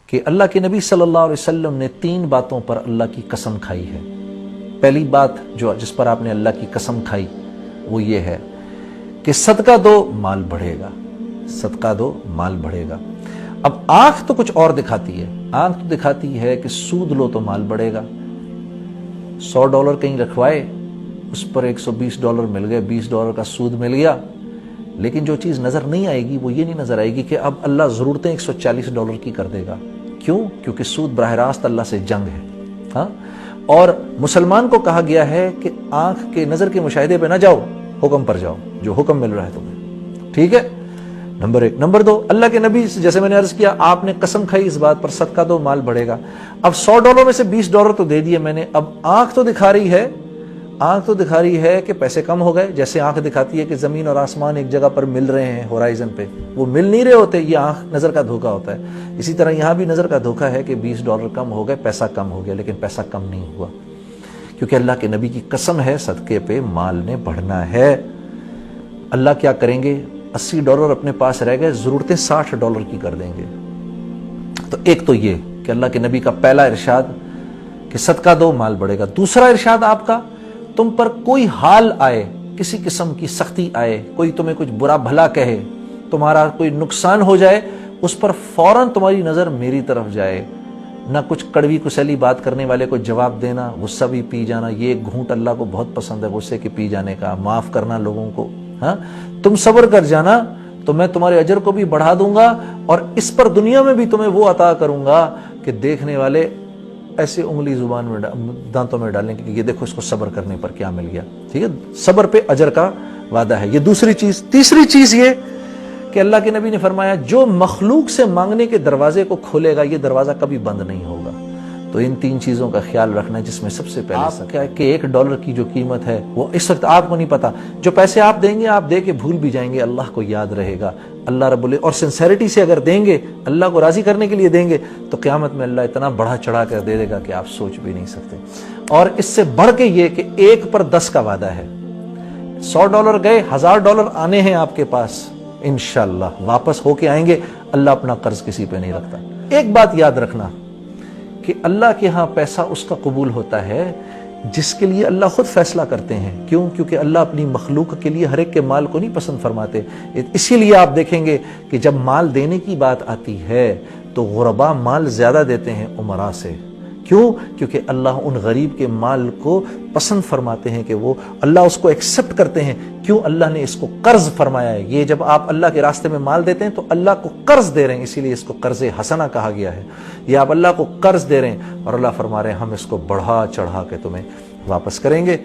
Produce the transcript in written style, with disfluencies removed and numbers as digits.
کہ اللہ کے نبی صلی اللہ علیہ وسلم نے 3 باتوں پر اللہ کی قسم کھائی ہے۔ پہلی بات جس پر آپ نے اللہ کی قسم کھائی وہ یہ ہے کہ صدقہ دو مال بڑھے گا، صدقہ دو مال بڑھے گا۔ اب آنکھ تو کچھ اور دکھاتی ہے، آنکھ تو دکھاتی ہے کہ سود لو تو مال بڑھے گا۔ $100 کہیں رکھوائے، اس پر $120 مل گئے، $20 کا سود مل گیا، لیکن جو چیز نظر نہیں آئے گی وہ یہ نہیں نظر آئے گی کہ اب اللہ ضرورتیں $140 کی کر دے گا۔ کیوں؟ کیونکہ سود براہ راست اللہ سے جنگ ہے۔ ہاں، اور مسلمان کو کہا گیا ہے کہ آنکھ کے نظر کے مشاہدے پہ نہ جاؤ، حکم پر جاؤ، جو حکم مل رہا ہے تمہیں، ٹھیک ہے؟ نمبر 1۔ نمبر 2، اللہ کے نبی جیسے میں نے عرض کیا، آپ نے قسم کھائی اس بات پر صدقہ دو مال بڑھے گا۔ اب $100 میں سے $20 تو دے دیے میں نے، اب آنکھ تو دکھا رہی ہے کہ پیسے کم ہو گئے، جیسے آنکھ دکھاتی ہے کہ زمین اور آسمان ایک جگہ پر مل رہے ہیں ہورائزن پہ، وہ مل نہیں رہے ہوتے، یہ آنکھ نظر کا دھوکہ ہوتا ہے۔ اسی طرح یہاں بھی نظر کا دھوکہ ہے کہ $20 کم ہو گئے، پیسہ کم ہو گیا، لیکن پیسہ کم نہیں ہوا، کیونکہ اللہ کے نبی کی قسم ہے صدقے پہ مال نے بڑھنا ہے۔ اللہ کیا کریں گے؟ $80 اپنے پاس رہ گئے، ضرورتیں $60 کی کر دیں گے۔ تو ایک تو یہ کہ اللہ کے نبی کا پہلا ارشاد کہ صدقہ دو مال بڑھے گا۔ دوسرا ارشاد آپ کا، تم پر کوئی حال آئے، کسی قسم کی سختی آئے، کوئی تمہیں کچھ برا بھلا کہے، تمہارا کوئی نقصان ہو جائے، اس پر فوراً تمہاری نظر میری طرف جائے، نہ کچھ کڑوی کسیلی بات کرنے والے کو جواب دینا، غصہ بھی پی جانا، یہ ایک گھونٹ اللہ کو بہت پسند ہے غصے کے پی جانے کا، معاف کرنا لوگوں کو۔ ہاں، تم صبر کر جانا تو میں تمہارے اجر کو بھی بڑھا دوں گا، اور اس پر دنیا میں بھی تمہیں وہ عطا کروں گا کہ دیکھنے والے ایسے انگلی زبان میں دانتوں میں ڈالیں کہ یہ دیکھو اس کو صبر کرنے پر کیا مل گیا۔ ٹھیک ہے، صبر پہ اجر کا وعدہ ہے، یہ دوسری چیز۔ تیسری چیز یہ کہ اللہ کے نبی نے فرمایا جو مخلوق سے مانگنے کے دروازے کو کھولے گا یہ دروازہ کبھی بند نہیں ہوگا۔ تو ان 3 چیزوں کا خیال رکھنا، جس میں سب سے پہلے کیا ہے کہ $1 کی جو قیمت ہے وہ اس وقت آپ کو نہیں پتا، جو پیسے آپ دیں گے آپ دے کے بھول بھی جائیں گے، اللہ کو یاد رہے گا، اللہ رب اور سنسیریٹی سے اگر دیں گے، اللہ کو راضی کرنے کے لیے دیں گے، تو قیامت میں اللہ اتنا بڑھا چڑھا کر دے دے گا کہ آپ سوچ بھی نہیں سکتے۔ اور اس سے بڑھ کے یہ کہ 1 پر 10 کا وعدہ ہے، $100 گئے، $1000 آنے ہیں آپ کے پاس، انشاءاللہ واپس ہو کے آئیں گے۔ اللہ اپنا قرض کسی پہ نہیں رکھتا۔ ایک بات یاد رکھنا کہ اللہ کے ہاں پیسہ اس کا قبول ہوتا ہے جس کے لیے اللہ خود فیصلہ کرتے ہیں۔ کیوں؟ کیونکہ اللہ اپنی مخلوق کے لیے ہر ایک کے مال کو نہیں پسند فرماتے۔ اسی لیے آپ دیکھیں گے کہ جب مال دینے کی بات آتی ہے تو غربا مال زیادہ دیتے ہیں امراء سے۔ کیوں؟ کیونکہ اللہ ان غریب کے مال کو پسند فرماتے ہیں کہ وہ اللہ اس کو ایکسپٹ کرتے ہیں۔ کیوں؟ اللہ نے اس کو قرض فرمایا ہے۔ یہ جب آپ اللہ کے راستے میں مال دیتے ہیں تو اللہ کو قرض دے رہے ہیں، اسی لیے اس کو قرض حسنہ کہا گیا ہے۔ یہ آپ اللہ کو قرض دے رہے ہیں اور اللہ فرما رہے ہیں ہم اس کو بڑھا چڑھا کے تمہیں واپس کریں گے۔